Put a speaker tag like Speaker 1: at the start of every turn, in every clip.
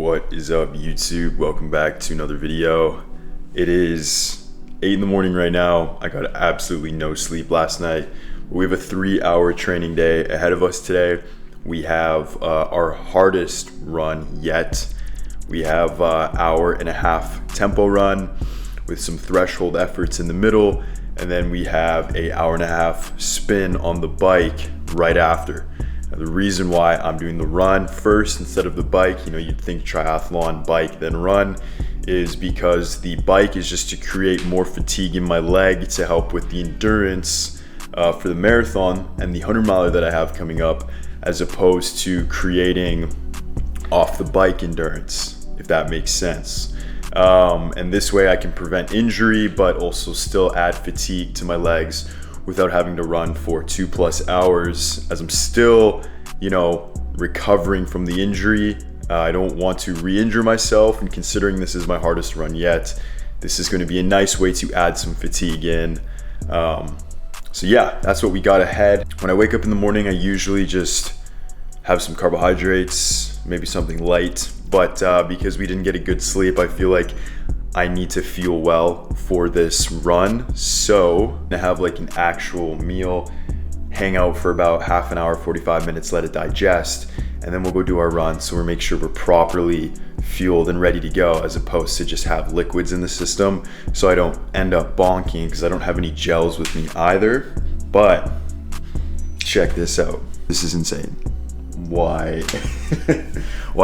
Speaker 1: What is up, YouTube? Welcome back to another video. It is 8 in the morning right now. I got absolutely no sleep last night. We have a 3-hour training day ahead of us today. We have our hardest run yet. We have hour and a half tempo run with some threshold efforts in the middle, and then we have a hour and a half spin on the bike right after. Now, the reason why I'm doing the run first instead of the bike, you'd think triathlon, bike, then run, is because the bike is just to create more fatigue in my leg to help with the endurance for the marathon and the 100-miler that I have coming up, as opposed to creating off the bike endurance, if that makes sense. And this way I can prevent injury, but also still add fatigue to my legs without having to run for 2+ hours, as I'm still, recovering from the injury. I don't want to re-injure myself, and considering this is my hardest run yet, this is going to be a nice way to add some fatigue in. So yeah, that's what we got ahead. When I wake up in the morning, I usually just have some carbohydrates, maybe something light, but because we didn't get a good sleep, I feel like I need to feel well for this run. So I have like an actual meal, hang out for about half an hour, 45 minutes, let it digest, and then we'll go do our run. So we'll make sure we're properly fueled and ready to go, as opposed to just have liquids in the system, so I don't end up bonking, because I don't have any gels with me either. But check this out. This is insane. Why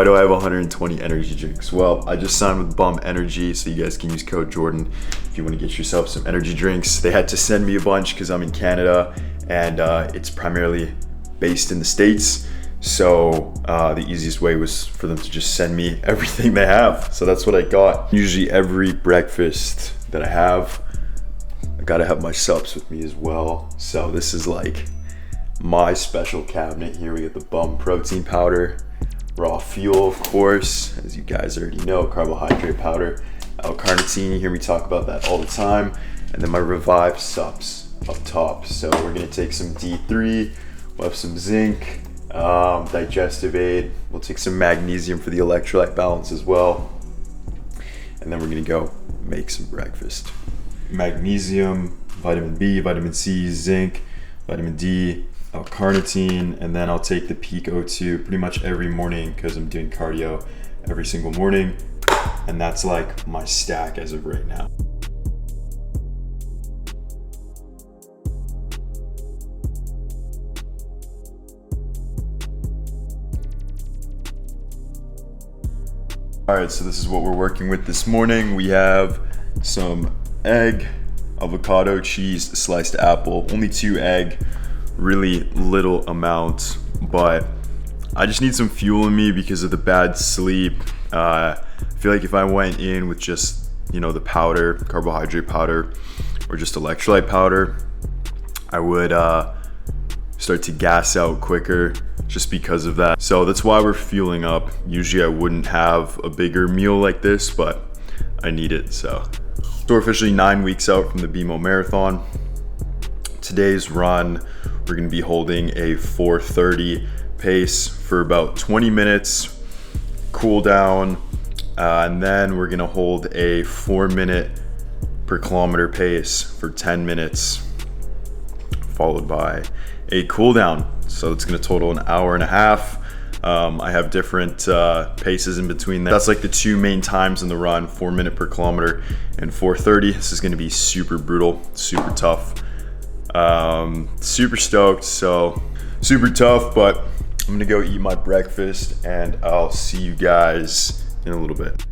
Speaker 1: do I have 120 energy drinks? Well, I just signed with Bum Energy, so you guys can use code Jordan if you want to get yourself some energy drinks. They had to send me a bunch because I'm in Canada, and it's primarily based in the States. So the easiest way was for them to just send me everything they have. So that's what I got. Usually every breakfast that I have, I gotta have my subs with me as well. So this is like my special cabinet here. We get the Bum protein powder, raw fuel, of course, as you guys already know, carbohydrate powder, L-carnitine, you hear me talk about that all the time, and then my Revive subs up top. So we're gonna take some D3, we'll have some zinc, digestive aid, we'll take some magnesium for the electrolyte balance as well, and then we're gonna go make some breakfast. Magnesium, vitamin B, vitamin C, zinc, vitamin D, L-carnitine, and then I'll take the Peak O2 pretty much every morning because I'm doing cardio every single morning, and that's like my stack as of right now. All right, so this is what we're working with this morning. We have some egg, avocado, cheese, sliced apple, only 2 egg, really little amount, but I just need some fuel in me because of the bad sleep. I feel like if I went in with just, the powder, carbohydrate powder, or just electrolyte powder, I would start to gas out quicker just because of that. So that's why we're fueling up. Usually I wouldn't have a bigger meal like this, but I need it. So we're officially 9 weeks out from the BMO Marathon. Today's run, we're gonna be holding a 4:30 pace for about 20 minutes, cool down, and then we're gonna hold a 4-minute per kilometer pace for 10 minutes, followed by a cool down. So it's gonna total an hour and a half. I have different paces in between that. That's like the 2 main times in the run, 4-minute per kilometer and 4:30. This is gonna be super brutal, super tough. Super stoked, so super tough, but I'm gonna go eat my breakfast and I'll see you guys in a little bit.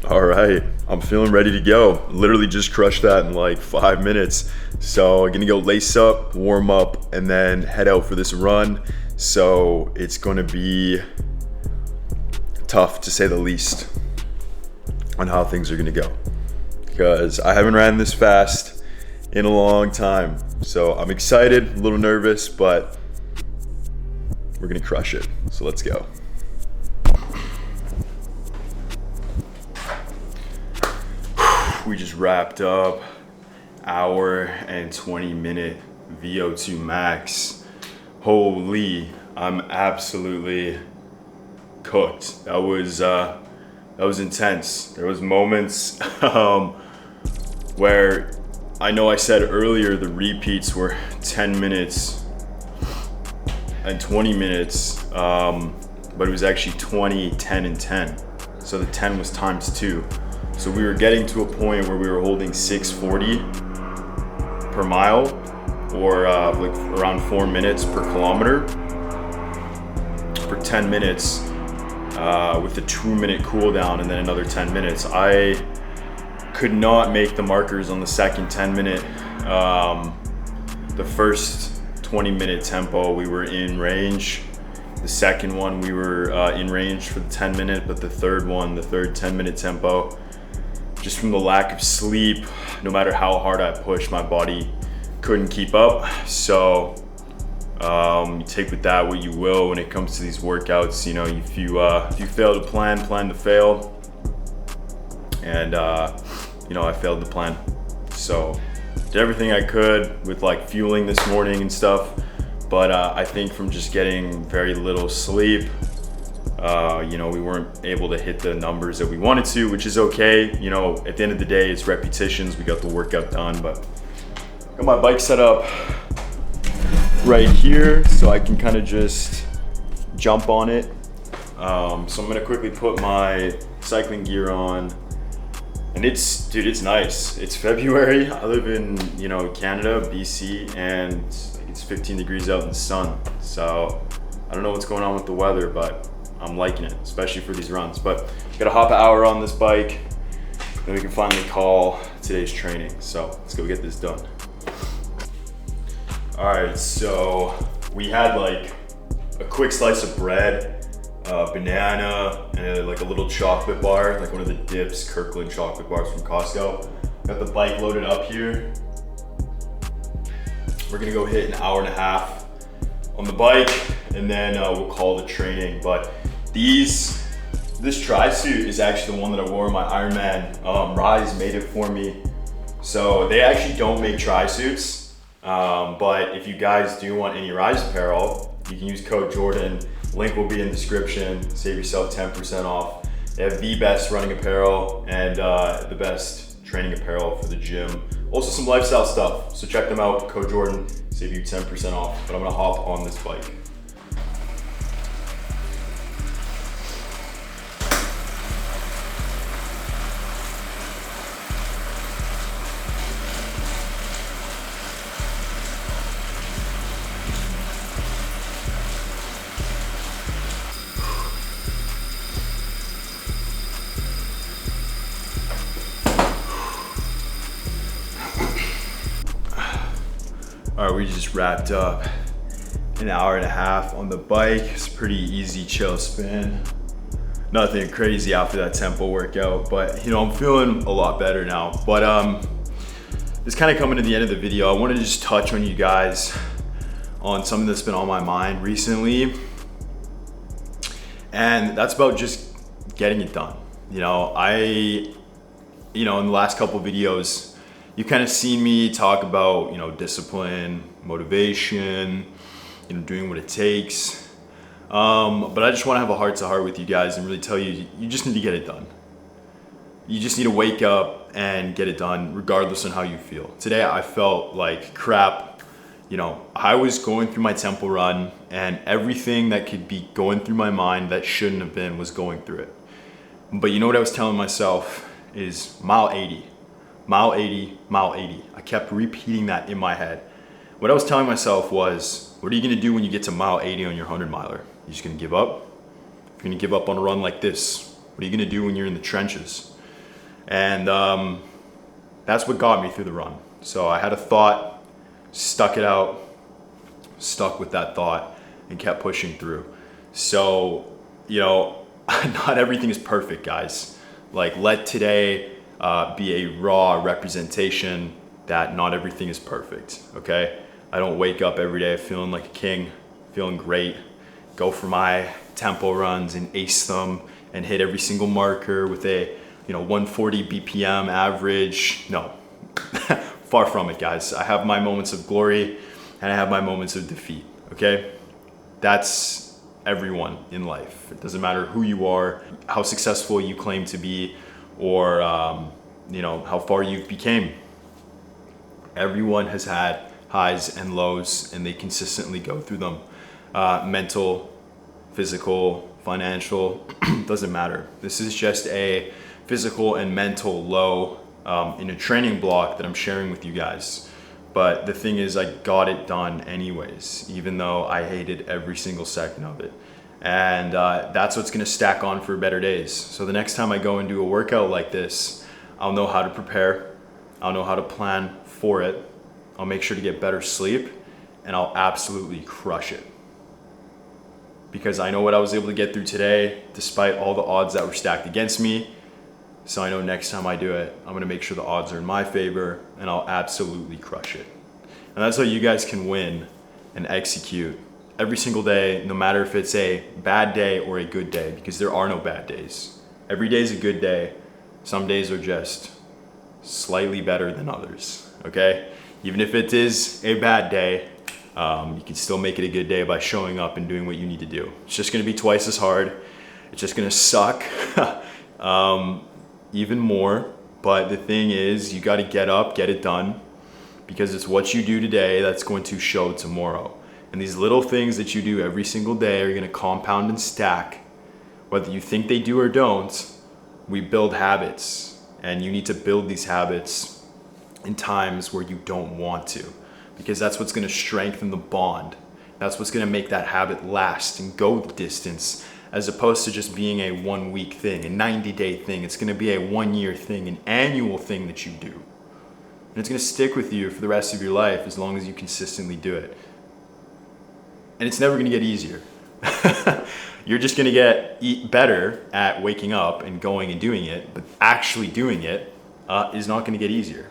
Speaker 1: All right, I'm feeling ready to go. Literally just crushed that in like 5 minutes. So I'm gonna go lace up, warm up, and then head out for this run. So it's gonna be tough, to say the least, on how things are gonna go, because I haven't ran this fast in a long time. So I'm excited, a little nervous, but we're gonna crush it. So let's go. We just wrapped up hour and 20 minute VO2 max. Holy, I'm absolutely cooked. That was intense. There was moments where I know I said earlier the repeats were 10 minutes and 20 minutes, but it was actually 20, 10, and 10. So the 10 was times 2. So we were getting to a point where we were holding 640 per mile, or like around 4 minutes per kilometer for 10 minutes with a 2-minute cool down and then another 10 minutes. I could not make the markers on the second 10-minute. The first 20-minute tempo, we were in range. The second one, we were in range for the 10-minute, but the third 10-minute tempo, just from the lack of sleep, no matter how hard I pushed, my body couldn't keep up. So you take with that what you will when it comes to these workouts. You know, if you fail to plan to fail. And you know, I failed to plan. So did everything I could with like fueling this morning and stuff. But I think from just getting very little sleep, you know, we weren't able to hit the numbers that we wanted to, which is okay. You know, at the end of the day, it's repetitions. We got the workout done, but got my bike set up right here so I can kind of just jump on it. So I'm gonna quickly put my cycling gear on. And dude, it's nice. It's February. I live in, you know, Canada, BC, and it's 15 degrees out in the sun. So I don't know what's going on with the weather, but I'm liking it, especially for these runs. But got a hop an hour on this bike, then we can finally call today's training. So let's go get this done. All right, so we had like a quick slice of bread, banana, and like a little chocolate bar, like one of the Dips Kirkland chocolate bars from Costco. Got the bike loaded up here. We're gonna go hit an hour and a half on the bike, and then we'll call the training. But this tri-suit is actually the one that I wore in my Ironman. Rise made it for me. So they actually don't make tri-suits, but if you guys do want any Rise apparel, you can use code Jordan. Link will be in the description. Save yourself 10% off. They have the best running apparel and the best training apparel for the gym. Also some lifestyle stuff. So check them out, code Jordan, save you 10% off. But I'm gonna hop on this bike. All right, we just wrapped up an hour and a half on the bike. It's a pretty easy, chill spin. Nothing crazy after that tempo workout, but you know, I'm feeling a lot better now. But it's kind of coming to the end of the video. I want to just touch on you guys on something that's been on my mind recently. And that's about just getting it done. You know, in the last couple videos, you kind of seen me talk about, you know, discipline, motivation, you know, doing what it takes. But I just want to have a heart-to-heart with you guys and really tell you, you just need to get it done. You just need to wake up and get it done, regardless on how you feel. Today, I felt like crap. You know, I was going through my tempo run, and everything that could be going through my mind that shouldn't have been was going through it. But you know what I was telling myself is mile 80. Mile 80, mile 80. I kept repeating that in my head. What I was telling myself was, what are you gonna do when you get to mile 80 on your 100 miler? You just gonna give up? You're gonna give up on a run like this. What are you gonna do when you're in the trenches? And that's what got me through the run. So I had a thought, stuck it out, stuck with that thought, and kept pushing through. So, you know, not everything is perfect, guys. Like, let today be a raw representation that not everything is perfect, okay? I don't wake up every day feeling like a king, feeling great, go for my tempo runs and ace them and hit every single marker with a, you know, 140 BPM average. No, far from it, guys. I have my moments of glory and I have my moments of defeat, okay? That's everyone in life. It doesn't matter who you are, how successful you claim to be, or how far you've became. Everyone has had highs and lows, and they consistently go through them. Mental, physical, financial, doesn't matter. This is just a physical and mental low in a training block that I'm sharing with you guys. But the thing is, I got it done anyways, even though I hated every single second of it. And that's what's gonna stack on for better days. So the next time I go and do a workout like this, I'll know how to prepare, I'll know how to plan for it, I'll make sure to get better sleep, and I'll absolutely crush it. Because I know what I was able to get through today, despite all the odds that were stacked against me. So I know next time I do it, I'm gonna make sure the odds are in my favor, and I'll absolutely crush it. And that's how you guys can win and execute every single day, no matter if it's a bad day or a good day, because there are no bad days. Every day is a good day. Some days are just slightly better than others, okay? Even if it is a bad day, you can still make it a good day by showing up and doing what you need to do. It's just gonna be twice as hard. It's just gonna suck even more. But the thing is, you gotta get up, get it done, because it's what you do today that's going to show tomorrow. And these little things that you do every single day are gonna compound and stack. Whether you think they do or don't, we build habits. And you need to build these habits in times where you don't want to, because that's what's gonna strengthen the bond. That's what's gonna make that habit last and go the distance, as opposed to just being a 1 week thing, a 90-day thing. It's gonna be a 1 year thing, an annual thing that you do. And it's gonna stick with you for the rest of your life as long as you consistently do it. And it's never gonna get easier. You're just gonna get better at waking up and going and doing it, but actually doing it is not gonna get easier.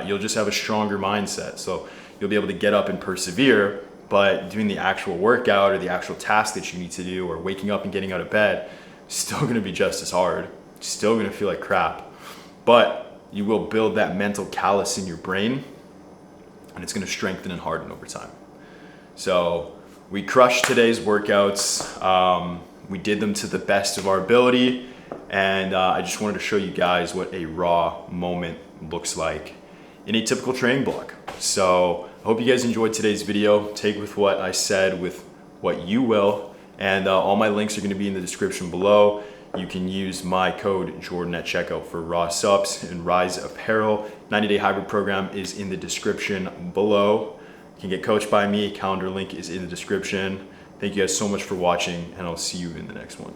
Speaker 1: You'll just have a stronger mindset. So you'll be able to get up and persevere, but doing the actual workout or the actual task that you need to do, or waking up and getting out of bed, is still gonna be just as hard. Still gonna feel like crap. But you will build that mental callus in your brain, and it's gonna strengthen and harden over time. So we crushed today's workouts. We did them to the best of our ability, and I just wanted to show you guys what a raw moment looks like in a typical training block. So I hope you guys enjoyed today's video. Take with what I said with what you will, and all my links are gonna be in the description below. You can use my code Jordan at checkout for raw subs and Rise Apparel. 90-day hybrid program is in the description below. You can get coached by me. Calendar link is in the description. Thank you guys so much for watching, and I'll see you in the next one.